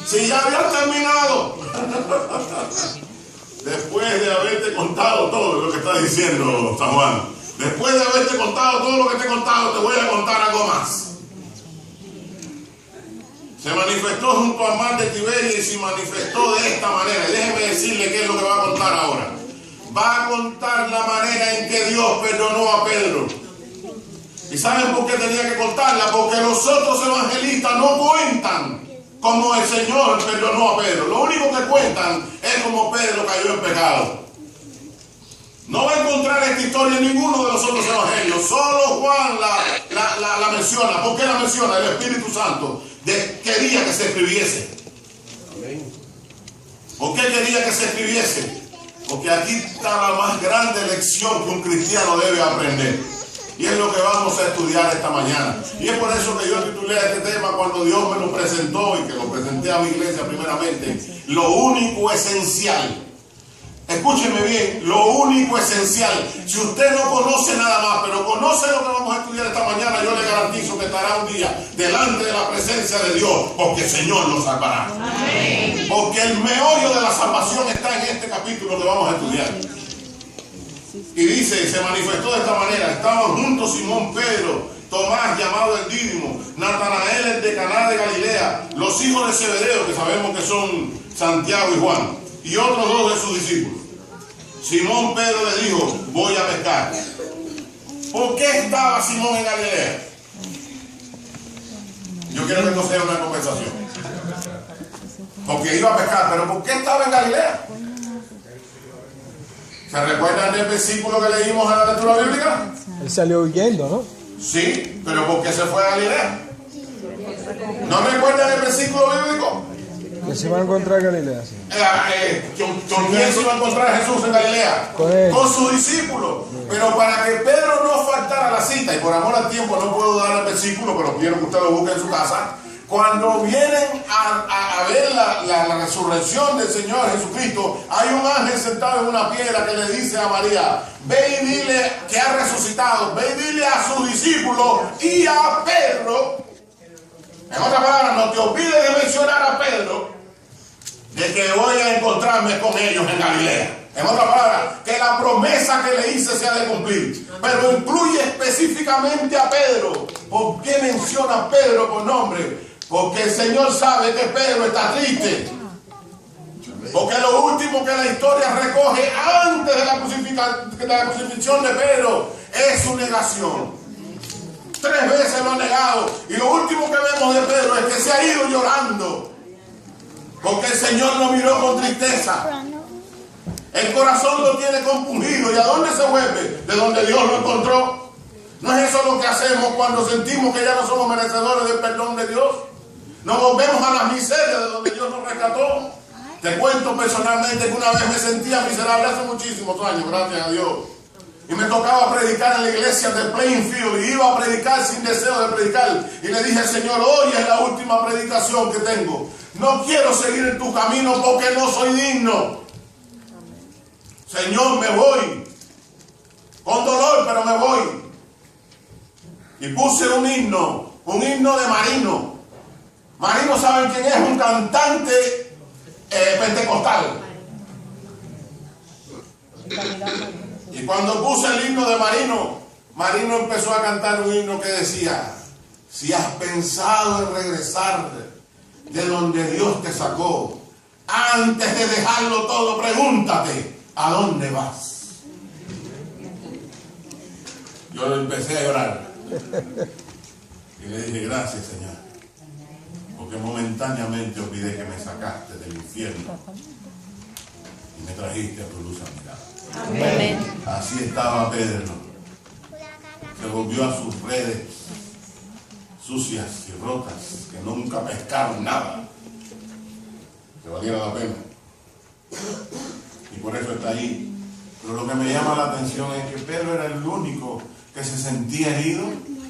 Si ya habías terminado. Después de haberte contado todo lo que está diciendo San Juan. Después de haberte contado todo lo que te he contado, te voy a contar algo más. Se manifestó junto al mar de Tiberia y se manifestó de esta manera. Y déjeme decirle qué es lo que va a contar ahora. Va a contar la manera en que Dios perdonó a Pedro. ¿Y saben por qué tenía que contarla? Porque los otros evangelistas no cuentan como el Señor perdonó a Pedro. Lo único que cuentan es como Pedro cayó en pecado. No va a encontrar esta historia en ninguno de los otros evangelios. Solo Juan la menciona. ¿Por qué la menciona? El Espíritu Santo quería que se escribiese. ¿Por qué quería que se escribiese? Porque aquí está la más grande lección que un cristiano debe aprender. Y es lo que vamos a estudiar esta mañana. Y es por eso que yo titulé este tema cuando Dios me lo presentó y que lo presenté a mi iglesia primeramente. Lo único esencial. Escúcheme bien, lo único esencial. Si usted no conoce nada más, pero conoce lo que vamos a estudiar esta mañana, yo le garantizo que estará un día delante de la presencia de Dios, porque el Señor lo salvará. Amén. Porque el meollo de la salvación está en este capítulo que vamos a estudiar. Y dice, se manifestó de esta manera. Estaban juntos Simón Pedro, Tomás llamado el Dídimo, Natanael el de Caná de Galilea, los hijos de Zebedeo, que sabemos que son Santiago y Juan, y otros dos de sus discípulos. Simón Pedro le dijo, voy a pescar. ¿Por qué estaba Simón en Galilea? Yo quiero que esto sea una conversación. Porque iba a pescar, pero ¿por qué estaba en Galilea? ¿Se recuerdan del versículo que leímos en la lectura bíblica? Él salió huyendo, ¿no? Sí, pero ¿por qué se fue a Galilea? ¿No recuerdan el versículo bíblico? Que se va a encontrar en Galilea. Sí. ¿Con quién se iba a encontrar Jesús en Galilea? Con sus discípulos. Pero para que Pedro no faltara a la cita, y por amor al tiempo no puedo dar el versículo, pero quiero que usted lo busque en su casa. Cuando vienen a ver la resurrección del Señor Jesucristo, hay un ángel sentado en una piedra que le dice a María, ve y dile que ha resucitado, ve y dile a sus discípulos y a Pedro. En otras palabras, no te olvides de mencionar a Pedro, de que voy a encontrarme con ellos en Galilea. En otras palabras, que la promesa que le hice se ha de cumplir. Pero incluye específicamente a Pedro. ¿Por qué menciona a Pedro por nombre? Porque el Señor sabe que Pedro está triste. Porque lo último que la historia recoge antes de la crucifixión de Pedro es su negación. 3 veces lo ha negado. Y lo último que vemos de Pedro es que se ha ido llorando. Porque el Señor lo miró con tristeza. El corazón lo tiene compungido. ¿Y a dónde se vuelve? De donde Dios lo encontró. ¿No es eso lo que hacemos cuando sentimos que ya no somos merecedores del perdón de Dios? Nos volvemos a las miserias de donde Dios nos rescató. Te cuento personalmente que una vez me sentía miserable hace muchísimos años, gracias a Dios. Y me tocaba predicar en la iglesia de Plainfield. Y iba a predicar sin deseo de predicar. Y le dije al Señor, hoy es la última predicación que tengo. No quiero seguir en tu camino porque no soy digno. Señor, me voy. Con dolor, pero me voy. Y puse un himno de Marino. Marino, ¿saben quién es? Un cantante pentecostal. Y cuando puse el himno de Marino, Marino empezó a cantar un himno que decía, si has pensado en regresar de donde Dios te sacó, antes de dejarlo todo, pregúntate, ¿a dónde vas? Yo empecé a llorar. Y le dije, gracias, Señor, porque momentáneamente olvidé que me sacaste del infierno y me trajiste a tu luz admirable. Amén. Así estaba Pedro. Se volvió a sus redes sucias y rotas, que nunca pescaron nada que valiera la pena. Y por eso está ahí. Pero lo que me llama la atención es que Pedro era el único que se sentía herido.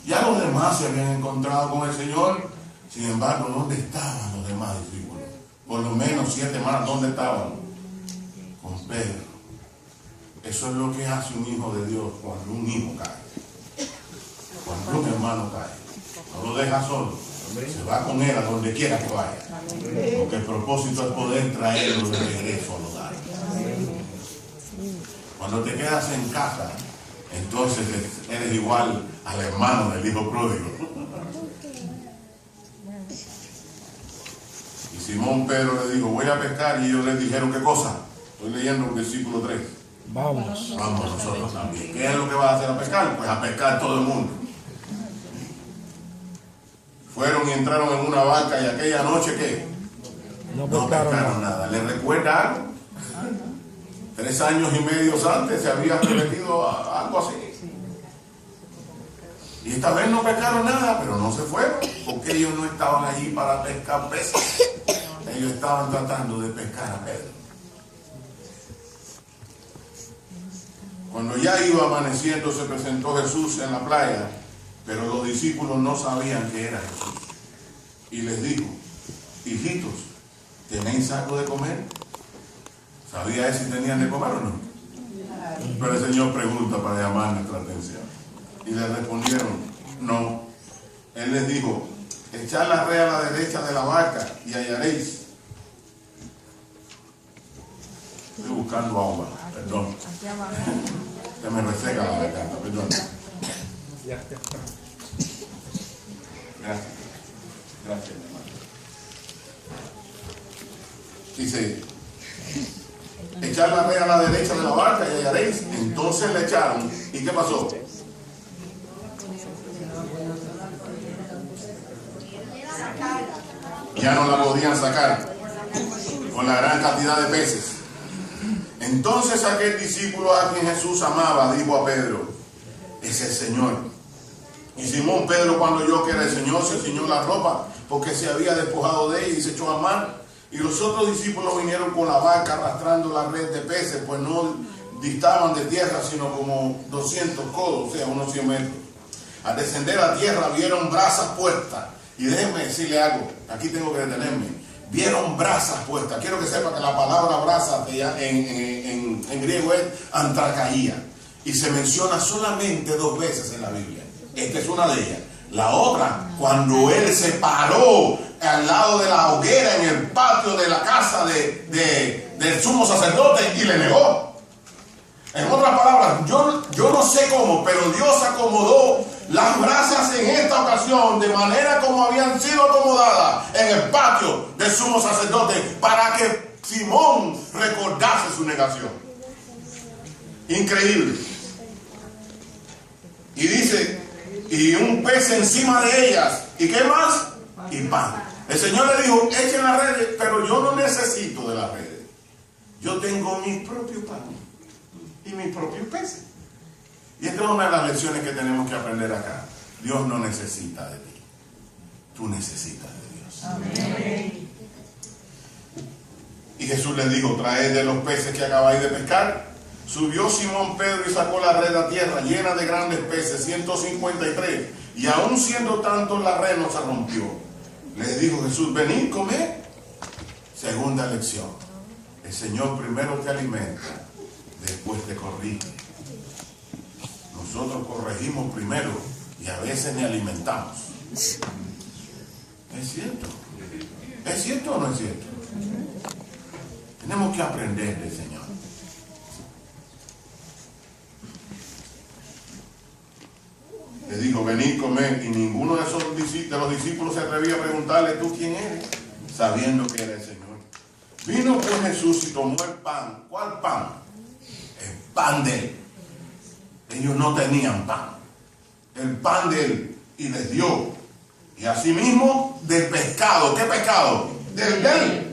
Ya los demás se habían encontrado con el Señor. Sin embargo, ¿dónde estaban los demás discípulos? Por lo menos 7 más, ¿dónde estaban? Con Pedro. Eso es lo que hace un hijo de Dios cuando un hijo cae. Cuando un hermano cae. No lo deja solo, Se va con él a donde quiera que vaya. Porque el propósito es poder traerlo de regreso al hogar. Cuando te quedas en casa, entonces eres igual al hermano del hijo pródigo. Y Simón Pedro le dijo, voy a pescar, y ellos les dijeron, ¿qué cosa? Estoy leyendo el versículo 3. Vamos. Vamos nosotros también. ¿Qué es lo que va a hacer a pescar? Pues a pescar todo el mundo. Fueron y entraron en una barca, y aquella noche, ¿qué? No No pescaron nada. ¿Les recuerda algo? 3 años y medio antes se había repetido algo así. Y esta vez no pescaron nada, pero no se fueron, porque ellos no estaban allí para pescar peces. Ellos estaban tratando de pescar a Pedro. Cuando ya iba amaneciendo, se presentó Jesús en la playa, pero los discípulos no sabían que era Jesús. Y les dijo, hijitos, ¿tenéis algo de comer? ¿Sabía él si tenían de comer o no? Pero el Señor pregunta para llamar nuestra atención. Y le respondieron, no. Él les dijo, echad la red a la derecha de la barca y hallaréis. Estoy buscando agua, perdón. Se me reseca la garganta, perdón. Gracias. Gracias, hermano. Dice, echar la red a la derecha de la barca y hallaréis. Entonces le echaron. ¿Y qué pasó? Ya no la podían sacar con la gran cantidad de peces. Entonces aquel discípulo a quien Jesús amaba dijo a Pedro, es el Señor. Y Simón Pedro, cuando oyó que era el Señor, se ciñó la ropa porque se había despojado de ella y se echó a mar. Y los otros discípulos vinieron con la barca arrastrando la red de peces, pues no distaban de tierra sino como 200 codos, o sea, unos 100 metros. Al descender a tierra vieron brasas puestas. Y déjenme decirle algo, aquí tengo que detenerme. Vieron brasas puestas. Quiero que sepa que la palabra brasa en griego es antracaía. Y se menciona solamente 2 veces en la Biblia. Esta es una de ellas. La otra, cuando él se paró al lado de la hoguera en el patio de la casa del sumo sacerdote y le negó. En otras palabras, yo no sé cómo, pero Dios acomodó las brasas en esta ocasión de manera como habían sido acomodadas en el patio del sumo sacerdote para que Simón recordase su negación. Increíble. Y dice, y un pez encima de ellas. ¿Y qué más? Y pan. El Señor le dijo, echen las redes, pero yo no necesito de las redes. Yo tengo mi propio pan y mis propios peces. Y esta es una de las lecciones que tenemos que aprender acá. Dios no necesita de ti. Tú necesitas de Dios. Amén. Y Jesús les dijo, traed de los peces que acabáis de pescar. Subió Simón Pedro y sacó la red a tierra llena de grandes peces, 153. Y aún siendo tantos, la red no se rompió. Les dijo Jesús, venid, comed. Segunda lección. El Señor primero te alimenta, después te corrige. Nosotros corregimos primero y a veces ni alimentamos. ¿Es cierto? ¿Es cierto o no es cierto? Tenemos que aprender del Señor. Le dijo, venid, comed, y ninguno de los discípulos se atrevía a preguntarle, ¿tú quién eres? Sabiendo que era el Señor. Vino pues Jesús y tomó el pan. ¿Cuál pan? El pan de él. Ellos no tenían pan. El pan de él. Y les dio. Y asimismo del pescado. ¿Qué pescado? Del de él.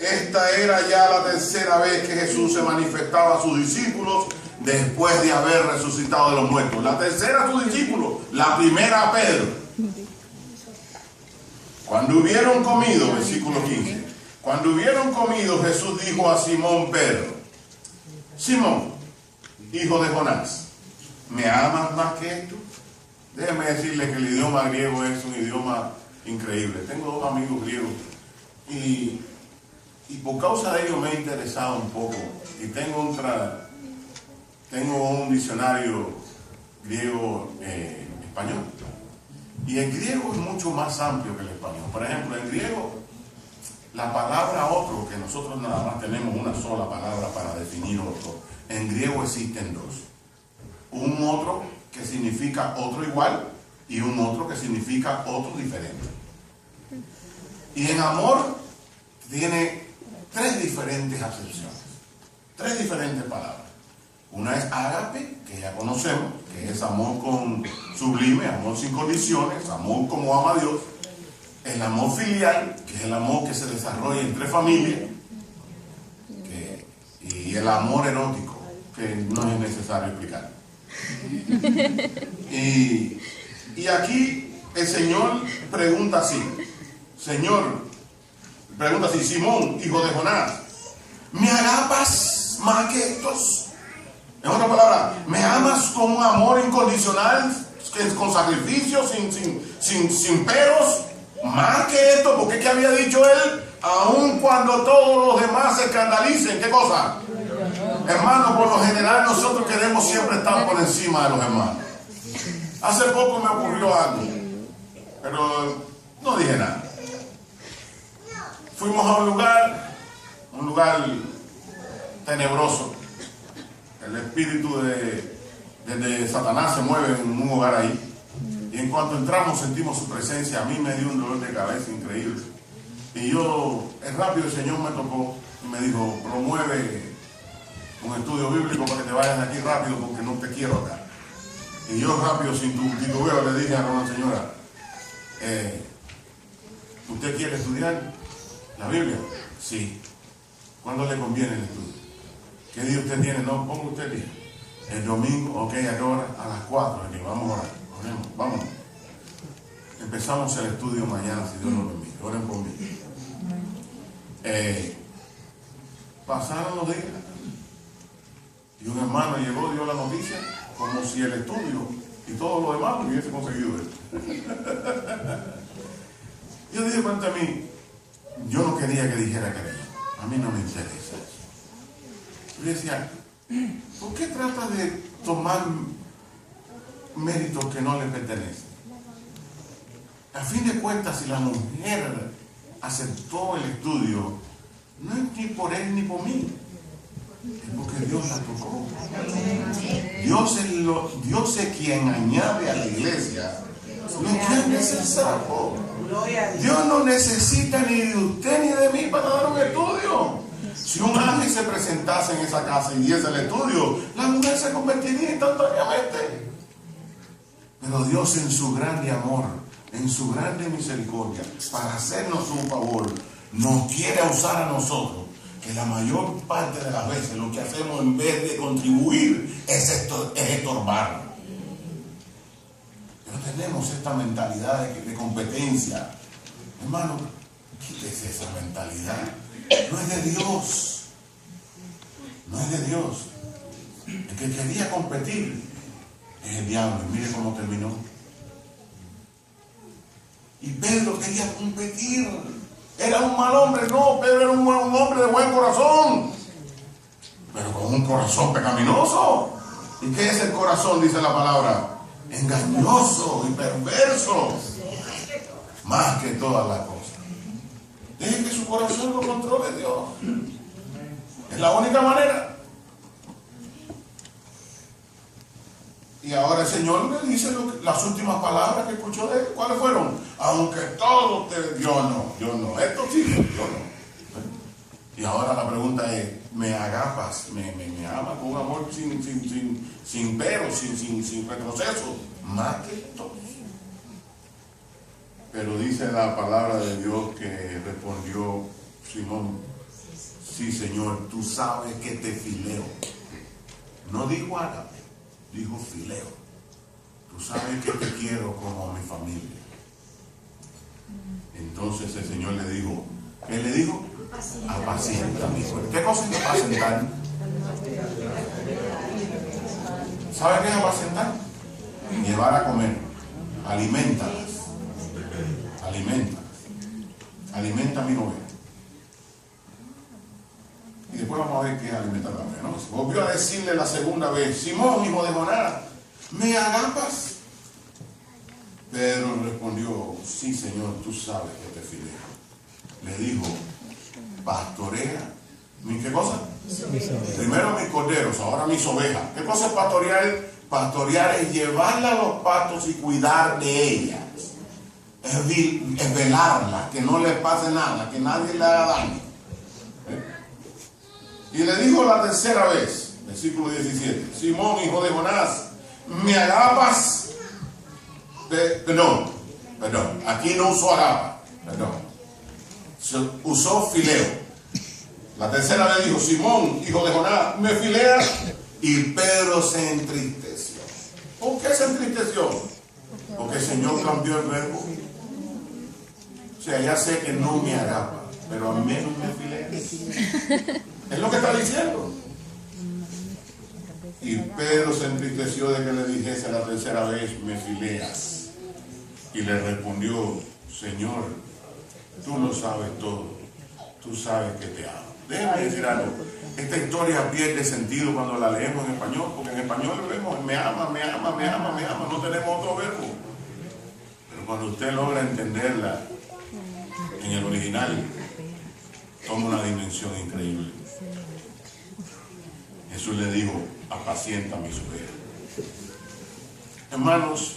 Esta era ya la tercera vez que Jesús se manifestaba a sus discípulos después de haber resucitado de los muertos. La tercera a sus discípulos, la primera a Pedro. Cuando hubieron comido, versículo 15, cuando hubieron comido, Jesús dijo a Simón Pedro, Simón, hijo de Jonás, ¿me amas más que esto? Déjeme decirle que el idioma griego es un idioma increíble. Tengo 2 amigos griegos y por causa de ello me he interesado un poco y tengo un diccionario griego español. Y el griego es mucho más amplio que el español. Por ejemplo, en griego, la palabra otro, que nosotros nada más tenemos una sola palabra para definir otro, en griego existen dos. Un otro que significa otro igual y un otro que significa otro diferente. Y en amor tiene tres diferentes acepciones, tres diferentes palabras. Una es ágape, que ya conocemos, que es amor con sublime, amor sin condiciones, amor como ama a Dios. El amor filial, que es el amor que se desarrolla entre familias, y el amor erótico, que no es necesario explicar. Y aquí el Señor pregunta así, Simón, hijo de Jonás, ¿me agapas más que estos? En otra palabra, ¿me amas con un amor incondicional, con sacrificio, sin peros? Más que esto, porque ¿qué había dicho él? Aun cuando todos los demás se escandalicen, ¿qué cosa? Hermano, por lo general nosotros queremos siempre estar por encima de los hermanos. Hace poco me ocurrió algo, pero no dije nada. Fuimos a un lugar tenebroso. El espíritu de Satanás se mueve en un hogar ahí. Y en cuanto entramos sentimos su presencia. A mí me dio un dolor de cabeza increíble. Y yo, rápido el Señor me tocó y me dijo, promueve un estudio bíblico para que te vayas de aquí rápido porque no te quiero acá. Y yo rápido, sin titubeo, le dije a la señora, ¿usted quiere estudiar la Biblia? Sí. ¿Cuándo le conviene el estudio? ¿Qué día usted tiene? No, ponga usted el día. El domingo, ok, ¿a qué hora? A las 4, aquí, vamos a orar. Oremos, vámonos. Empezamos el estudio mañana, si Dios nos permite. Oren por mí. Pasaron los días y un hermano llegó, dio la noticia, como si el estudio y todo lo demás lo hubiese conseguido él. Yo dije cuenta a mí, yo no quería que dijera que era yo. A mí no me interesa eso. Yo decía, ¿por qué trata de tomar méritos que no le pertenecen? A fin de cuentas, si la mujer aceptó el estudio, no es ni por él ni por mí, es porque Dios la tocó. Dios es quien añade a la iglesia lo que es necesario. Dios no necesita ni de usted ni de mí para dar un estudio. Si un ángel se presentase en esa casa y diese el estudio, la mujer se convertiría instantáneamente. Pero Dios, en su grande amor, en su grande misericordia, para hacernos un favor, nos quiere usar a nosotros, que la mayor parte de las veces lo que hacemos en vez de contribuir es estorbar. Pero tenemos esta mentalidad de competencia. Hermano, quítese esa mentalidad. No es de Dios. No es de Dios. El que quería competir es el diablo. Y mire cómo terminó. Y Pedro quería competir. Era un mal hombre. No, Pedro era un hombre de buen corazón, pero con un corazón pecaminoso. ¿Y qué es el corazón? Dice la palabra. Engañoso y perverso, más que todas las cosas. Deje que su corazón lo controle Dios. Es la única manera. Y ahora el Señor le dice las últimas palabras que escuchó de él. ¿Cuáles fueron? Aunque todo yo no. Esto sí, yo no. Y ahora la pregunta es, ¿me agapas? ¿Me amas con un amor sin pero, sin retroceso? Más que todos. Pero dice la palabra de Dios que respondió Simón, sí, Señor, tú sabes que te fileo. No dijo ágape, dijo fileo. Tú sabes que te quiero como a mi familia. Entonces el Señor le dijo, ¿qué le dijo? Apacienta mi cuerpo. ¿Qué cosa es apacentar? ¿Sabe qué es apacentar? Llevar a comer. Aliméntalas. Alimenta a mi novia. Y después vamos a ver qué es alimentar a la novia, ¿no? Volvió a decirle la segunda vez, Simón, hijo de Jonás, ¿me agapas? Pedro respondió, sí, Señor, tú sabes que te fileo. Le dijo, pastorea. ¿Qué cosa? Primero mis corderos, ahora mis ovejas. ¿Qué cosa es pastorear? Pastorear es llevarla a los pastos y cuidar de ellas. Es velarla, que no le pase nada, que nadie le haga daño. Y le dijo la tercera vez, versículo 17, Simón, hijo de Jonás, ¿me agapas? Perdón, aquí no usó agapa, se usó fileo. La tercera vez dijo, Simón, hijo de Jonás, ¿me fileas? Y Pedro se entristeció. ¿Por qué se entristeció? Porque el Señor cambió el verbo. O sea, ya sé que no me agapa, pero al menos me fileas. Es lo que está diciendo. Y Pedro se entristeció de que le dijese la tercera vez, me fileas. Y le respondió, Señor, tú lo sabes todo. Tú sabes que te amo. Déjame decir algo. Esta historia pierde sentido cuando la leemos en español, porque en español lo leemos, me ama, me ama, me ama, me ama. No tenemos otro verbo. Pero cuando usted logra entenderla en el original, toma una dimensión increíble. Jesús le dijo, apacienta mis ovejas. Hermanos,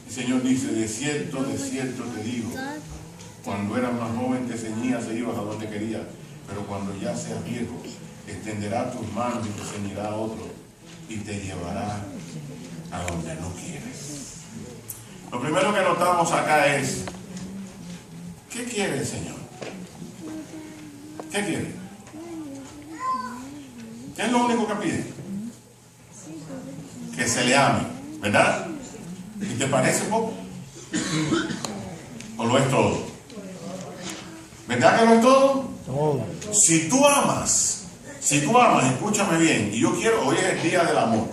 el Señor dice, de cierto te digo, cuando eras más joven te ceñías e ibas a donde querías, pero cuando ya seas viejo, extenderá tus manos y te ceñirá a otro y te llevará a donde no quieres. Lo primero que notamos acá es, ¿qué quiere el Señor? ¿Qué quiere? ¿Qué es lo único que pide? Que se le ame, ¿verdad? ¿Y te parece poco? ¿O lo es todo? ¿Verdad que lo es todo? Todo. Si tú amas, escúchame bien, y yo quiero, hoy es el día del amor.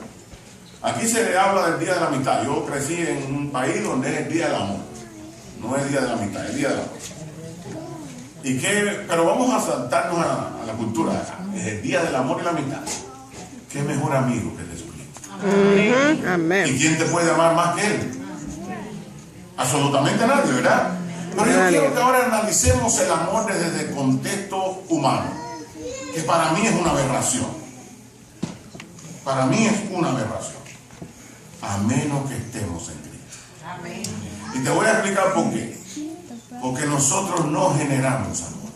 Aquí se le habla del día de la amistad. Yo crecí en un país donde es el día del amor. No es el día de la amistad, es el día del amor. Pero vamos a saltarnos a la cultura. Es el día del amor y la amistad. ¿Qué mejor amigo que Jesucristo? Amén. ¿Y quién te puede amar más que Él? Absolutamente nadie, ¿verdad? Pero yo quiero que ahora analicemos el amor desde el contexto humano, que para mí es una aberración. Para mí es una aberración. A menos que estemos en Cristo. Amén. Y te voy a explicar por qué. Porque nosotros no generamos amor.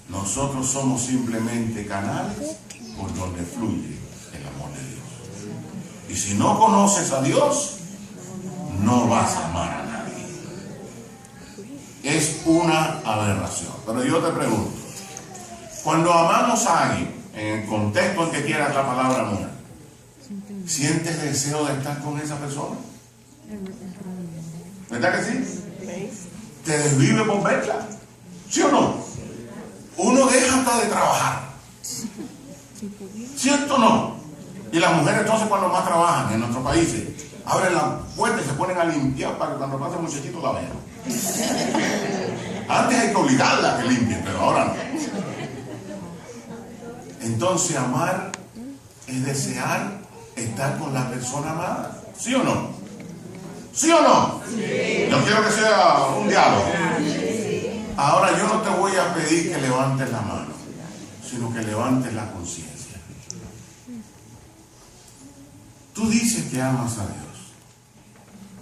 Nosotros somos simplemente canales por donde fluye el amor de Dios. Y si no conoces a Dios, no vas a amar a nadie. Es una aberración. Pero yo te pregunto, cuando amamos a alguien, en el contexto en que quieras la palabra amor, ¿sientes deseo de estar con esa persona? ¿Verdad que sí? ¿Te desvive por verla? ¿Sí o no? Uno deja hasta de trabajar. ¿Cierto o no? Y las mujeres entonces cuando más trabajan en nuestros países, abren la puerta y se ponen a limpiar para que cuando pase el muchachito la vean. Antes hay que obligarla a que limpie, pero ahora no. Entonces amar es desear estar con la persona amada. ¿Sí o no? ¿Sí o no? Sí. Yo quiero que sea un diálogo. Ahora yo no te voy a pedir que levantes la mano, sino que levantes la conciencia. Tú dices que amas a Dios.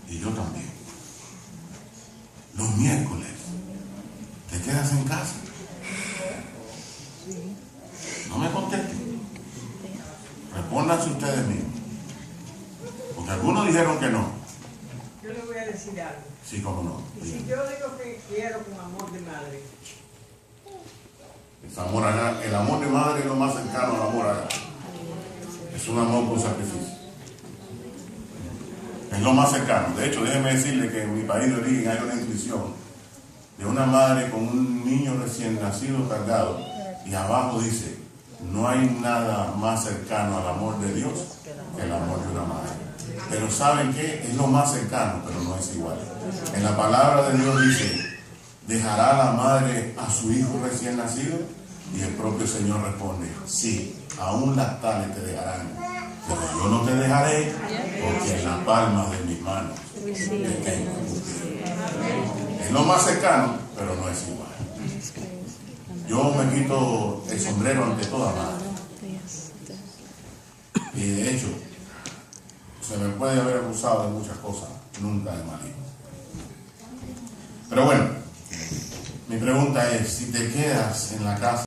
Y yo también. Los miércoles te quedas en casa. No me contesten. Respóndanse ustedes mismos. Porque algunos dijeron que no. Yo le voy a decir algo. Sí, cómo no. Si yo digo que quiero con amor de madre, El amor de madre es lo más cercano al amor a Dios. Es un amor con sacrificio. Es lo más cercano. De hecho, déjeme decirle que en mi país de origen hay una inscripción de una madre con un niño recién nacido cargado y abajo dice, no hay nada más cercano al amor de Dios que el amor de una madre. Pero ¿saben qué? Es lo más cercano, pero no es igual. En la palabra de Dios dice, ¿dejará la madre a su hijo recién nacido? Y el propio Señor responde, sí, aún las tales te dejarán, pero yo no te dejaré, porque en la palma de mis manos te tengo. Es lo más cercano, pero no es igual. Yo me quito el sombrero ante toda madre. Y de hecho, se me puede haber acusado de muchas cosas, nunca de maligno. Pero bueno, mi pregunta es, si te quedas en la casa